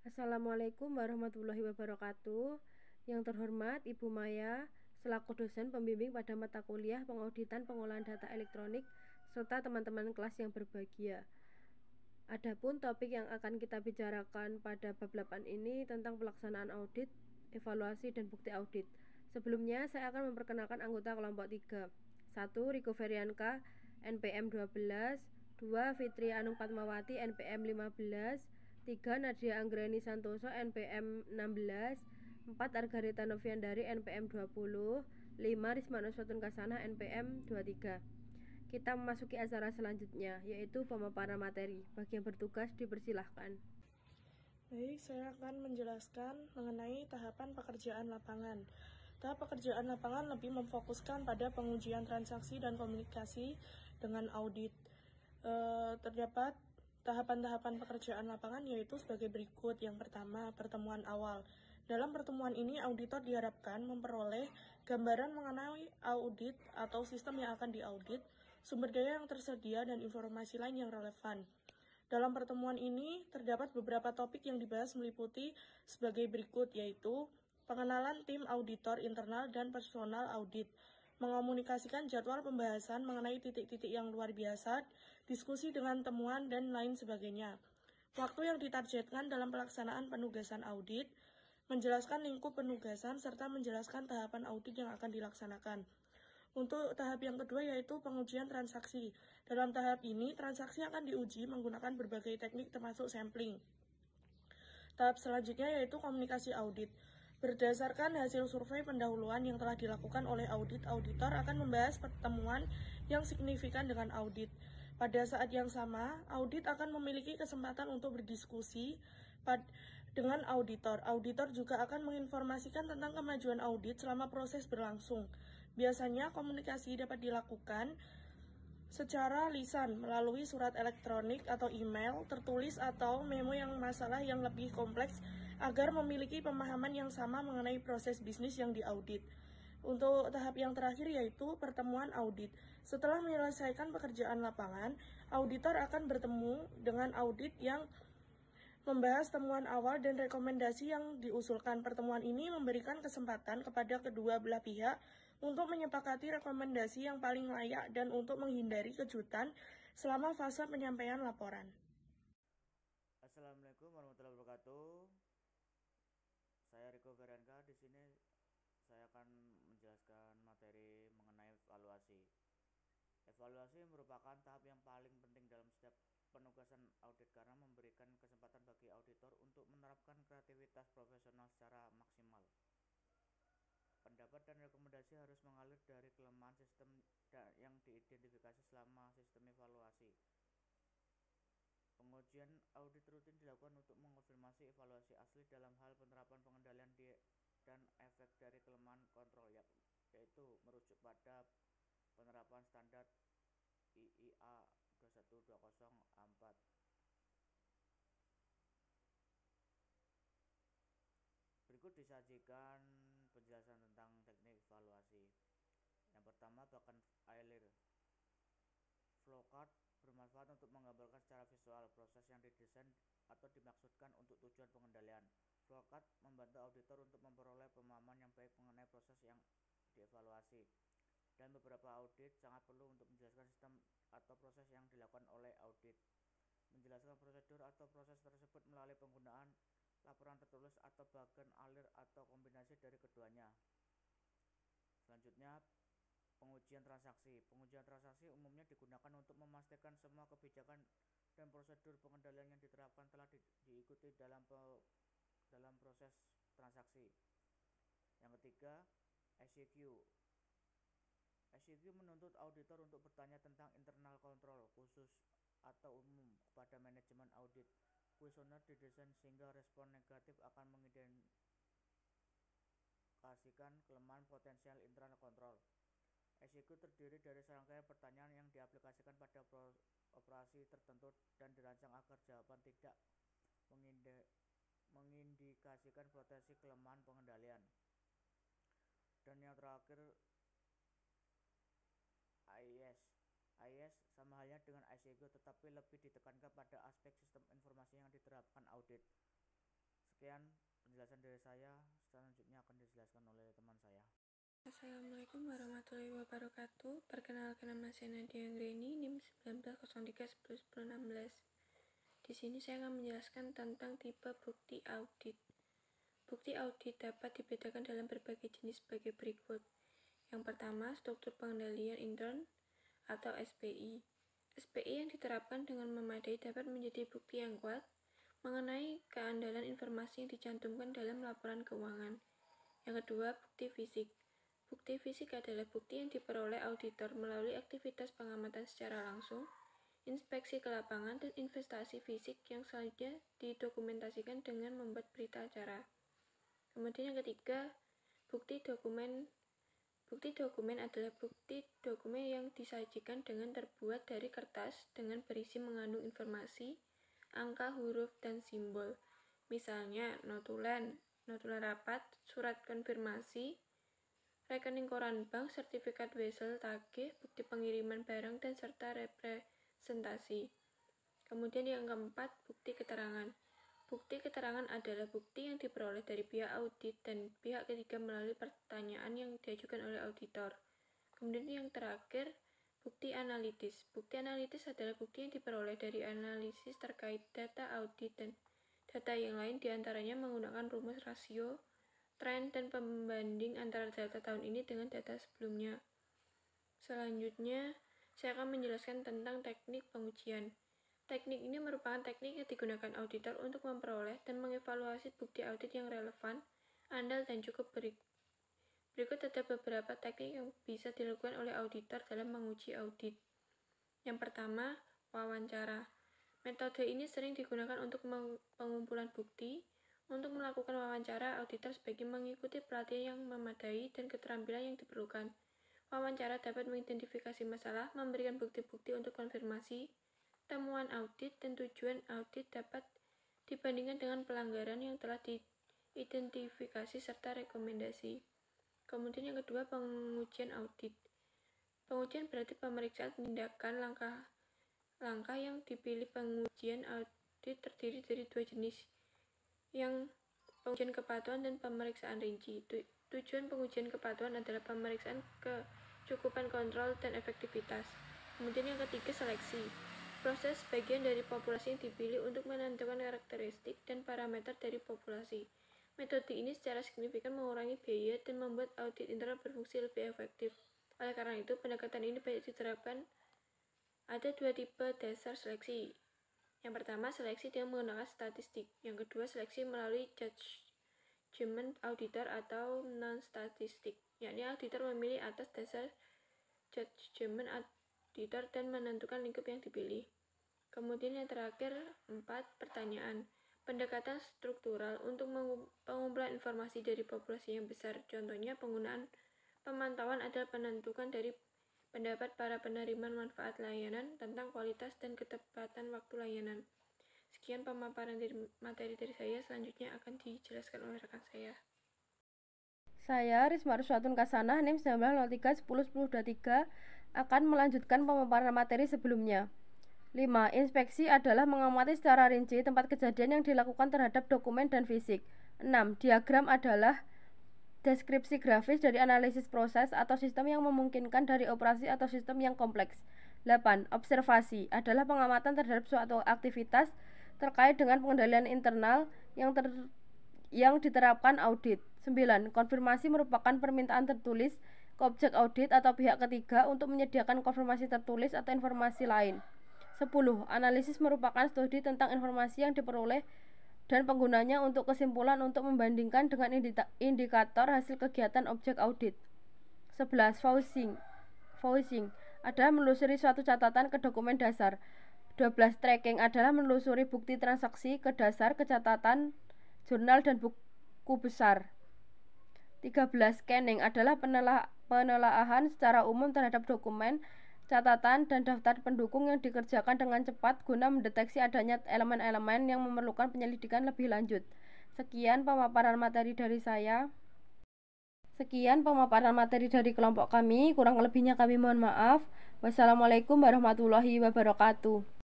Assalamualaikum warahmatullahi wabarakatuh. Yang terhormat Ibu Maya, selaku dosen pembimbing pada mata kuliah pengauditan pengolahan data elektronik, serta teman-teman kelas yang berbahagia. Adapun topik yang akan kita bicarakan pada bab 8 ini tentang pelaksanaan audit, evaluasi, dan bukti audit. Sebelumnya, saya akan memperkenalkan anggota kelompok 3. 1. Riko Ferianka, NPM 12. 2. Fitri Anung Padmawati, NPM 15. 3. Nadia Anggreni Santoso, NPM 16. 4. Argarita Noviandari, NPM 20. 5. Risma Nuswatun Kasana, NPM 23. Kita memasuki acara selanjutnya, yaitu pemaparan materi. Bagi yang bertugas dipersilahkan. Baik, saya akan menjelaskan mengenai tahapan pekerjaan lapangan. Tahap pekerjaan lapangan lebih memfokuskan pada pengujian transaksi dan komunikasi dengan audit. Terdapat tahapan-tahapan pekerjaan lapangan yaitu sebagai berikut. Yang pertama, pertemuan awal. Dalam pertemuan ini, auditor diharapkan memperoleh gambaran mengenai audit atau sistem yang akan diaudit, sumber daya yang tersedia, dan informasi lain yang relevan. Dalam pertemuan ini, terdapat beberapa topik yang dibahas meliputi sebagai berikut, yaitu pengenalan tim auditor internal dan personal audit, mengomunikasikan jadwal pembahasan mengenai titik-titik yang luar biasa, diskusi dengan temuan, dan lain sebagainya. Waktu yang ditargetkan dalam pelaksanaan penugasan audit, menjelaskan lingkup penugasan, serta menjelaskan tahapan audit yang akan dilaksanakan. Untuk tahap yang kedua yaitu pengujian transaksi. Dalam tahap ini, transaksi akan diuji menggunakan berbagai teknik termasuk sampling. Tahap selanjutnya yaitu komunikasi audit. Berdasarkan hasil survei pendahuluan yang telah dilakukan oleh auditor akan membahas pertemuan yang signifikan dengan audit. Pada saat yang sama, audit akan memiliki kesempatan untuk berdiskusi dengan auditor. Auditor juga akan menginformasikan tentang kemajuan audit selama proses berlangsung. Biasanya komunikasi dapat dilakukan secara lisan melalui surat elektronik atau email, tertulis atau memo yang masalah yang lebih kompleks agar memiliki pemahaman yang sama mengenai proses bisnis yang diaudit. Untuk tahap yang terakhir yaitu pertemuan audit. Setelah menyelesaikan pekerjaan lapangan, auditor akan bertemu dengan audit yang membahas temuan awal dan rekomendasi yang diusulkan. Pertemuan ini memberikan kesempatan kepada kedua belah pihak untuk menyepakati rekomendasi yang paling layak dan untuk menghindari kejutan selama fase penyampaian laporan. Assalamualaikum warahmatullahi wabarakatuh. Saya Riko Ferianka. Di sini saya akan menjelaskan materi mengenai evaluasi. Evaluasi merupakan tahap yang paling penting dalam setiap penugasan audit karena memberikan kesempatan bagi auditor untuk menerapkan kreativitas profesional secara maksimal. Pendapat dan rekomendasi harus mengalir dari kelemahan sistem yang diidentifikasi selama sistem evaluasi. Pengujian audit rutin dilakukan untuk mengonfirmasi evaluasi asli dalam hal penerapan pengendalian dan efek dari kelemahan kontrol, yaitu merujuk pada penerapan standar IIA 21204. Berikut disajikan penjelasan tentang teknik evaluasi. Yang pertama, bahkan Euler. Flowchart bermanfaat untuk menggambarkan secara visual proses yang didesain atau dimaksudkan untuk tujuan pengendalian. Flowchart membantu auditor untuk memperoleh pemahaman yang baik mengenai proses yang dievaluasi. Dan beberapa audit sangat perlu untuk menjelaskan sistem atau proses yang dilakukan oleh audit. Menjelaskan prosedur atau proses tersebut melalui penggunaan laporan tertulis atau bahkan Euler atau kombinasi dari keduanya. Selanjutnya, pengujian transaksi. Pengujian transaksi umumnya digunakan untuk memastikan semua kebijakan dan prosedur pengendalian yang diterapkan telah diikuti dalam proses transaksi. Yang ketiga, SEQ. SEQ menuntut auditor untuk bertanya tentang internal control khusus atau umum kepada manajemen audit. Kuesioner didesain sehingga respon negatif akan mengidentifikasikan kelemahan potensial internal control. SEQ terdiri dari serangkaian pertanyaan yang diaplikasikan pada operasi tertentu dan dirancang agar jawaban tidak mengindikasikan potensi kelemahan pengendalian. Dan yang terakhir, AIS. AIS sama halnya dengan ICQ tetapi lebih ditekankan pada aspek sistem informasi yang diterapkan audit. Sekian penjelasan dari saya, selanjutnya akan dijelaskan oleh teman saya. Assalamualaikum warahmatullahi wabarakatuh. Perkenalkan, nama saya Nadia Anggreni, NIM 1903101016. Di sini saya akan menjelaskan tentang tipe bukti audit. Bukti audit dapat dibedakan dalam berbagai jenis sebagai berikut. Yang pertama, struktur pengendalian intern atau SPI. SPI yang diterapkan dengan memadai dapat menjadi bukti yang kuat mengenai keandalan informasi yang dicantumkan dalam laporan keuangan. Yang kedua, bukti fisik. Bukti fisik adalah bukti yang diperoleh auditor melalui aktivitas pengamatan secara langsung, inspeksi ke lapangan, dan investasi fisik yang selanjutnya didokumentasikan dengan membuat berita acara. Kemudian yang ketiga, bukti dokumen. Bukti dokumen adalah bukti dokumen yang disajikan dengan terbuat dari kertas dengan berisi mengandung informasi, angka, huruf, dan simbol. Misalnya notulen rapat, surat konfirmasi, rekening koran bank, sertifikat wesel, tagih, bukti pengiriman barang, dan serta representasi. Kemudian yang keempat, bukti keterangan. Bukti keterangan adalah bukti yang diperoleh dari pihak audit dan pihak ketiga melalui pertanyaan yang diajukan oleh auditor. Kemudian yang terakhir, bukti analitis. Bukti analitis adalah bukti yang diperoleh dari analisis terkait data audit dan data yang lain, diantaranya menggunakan rumus rasio, tren, dan pembanding antara data tahun ini dengan data sebelumnya. Selanjutnya, saya akan menjelaskan tentang teknik pengujian. Teknik ini merupakan teknik yang digunakan auditor untuk memperoleh dan mengevaluasi bukti audit yang relevan, andal, dan cukup. Berikut ada beberapa teknik yang bisa dilakukan oleh auditor dalam menguji audit. Yang pertama, wawancara. Metode ini sering digunakan untuk pengumpulan bukti. Untuk melakukan wawancara, auditor sebaiknya mengikuti pelatihan yang memadai dan keterampilan yang diperlukan. Wawancara dapat mengidentifikasi masalah, memberikan bukti-bukti untuk konfirmasi temuan audit, dan tujuan audit dapat dibandingkan dengan pelanggaran yang telah diidentifikasi serta rekomendasi. Kemudian yang kedua, pengujian audit. Pengujian berarti pemeriksaan tindakan langkah yang dipilih. Pengujian audit terdiri dari dua jenis, yang pengujian kepatuhan dan pemeriksaan rinci. Tujuan pengujian kepatuhan adalah pemeriksaan kecukupan kontrol dan efektivitas. Kemudian yang ketiga, seleksi. Proses bagian dari populasi yang dipilih untuk menentukan karakteristik dan parameter dari populasi. Metode ini secara signifikan mengurangi biaya dan membuat audit internal berfungsi lebih efektif. Oleh karena itu, pendekatan ini banyak diterapkan. Ada dua tipe dasar seleksi. Yang pertama, seleksi dengan menggunakan statistik. Yang kedua, seleksi melalui judgment auditor atau non-statistik, yakni auditor memilih atas dasar judgment auditor dan menentukan lingkup yang dipilih. Kemudian yang terakhir, 4, pertanyaan. Pendekatan struktural untuk pengumpulan informasi dari populasi yang besar. Contohnya, penggunaan pemantauan adalah penentukan dari pendapat para penerima manfaat layanan tentang kualitas dan ketepatan waktu layanan. Sekian pemaparan materi dari saya, selanjutnya akan dijelaskan oleh rekan saya. Saya Risma Ruswatun Kasanah, NIM 1903101023 akan melanjutkan pemaparan materi sebelumnya. 5. Inspeksi adalah mengamati secara rinci tempat kejadian yang dilakukan terhadap dokumen dan fisik. 6. Diagram adalah deskripsi grafis dari analisis proses atau sistem yang memungkinkan dari operasi atau sistem yang kompleks. 8. Observasi adalah pengamatan terhadap suatu aktivitas terkait dengan pengendalian internal yang diterapkan audit. 9. Konfirmasi merupakan permintaan tertulis ke objek audit atau pihak ketiga untuk menyediakan konfirmasi tertulis atau informasi lain. 10. Analisis merupakan studi tentang informasi yang diperoleh dan penggunanya untuk kesimpulan untuk membandingkan dengan indikator hasil kegiatan objek audit. 11. Voicing adalah menelusuri suatu catatan ke dokumen dasar. 12. Tracking adalah menelusuri bukti transaksi ke dasar ke catatan, jurnal, dan buku besar. 13. Scanning adalah penelaahan secara umum terhadap dokumen, catatan, dan daftar pendukung yang dikerjakan dengan cepat guna mendeteksi adanya elemen-elemen yang memerlukan penyelidikan lebih lanjut. Sekian pemaparan materi dari saya. Sekian pemaparan materi dari kelompok kami. Kurang lebihnya kami mohon maaf. Wassalamualaikum warahmatullahi wabarakatuh.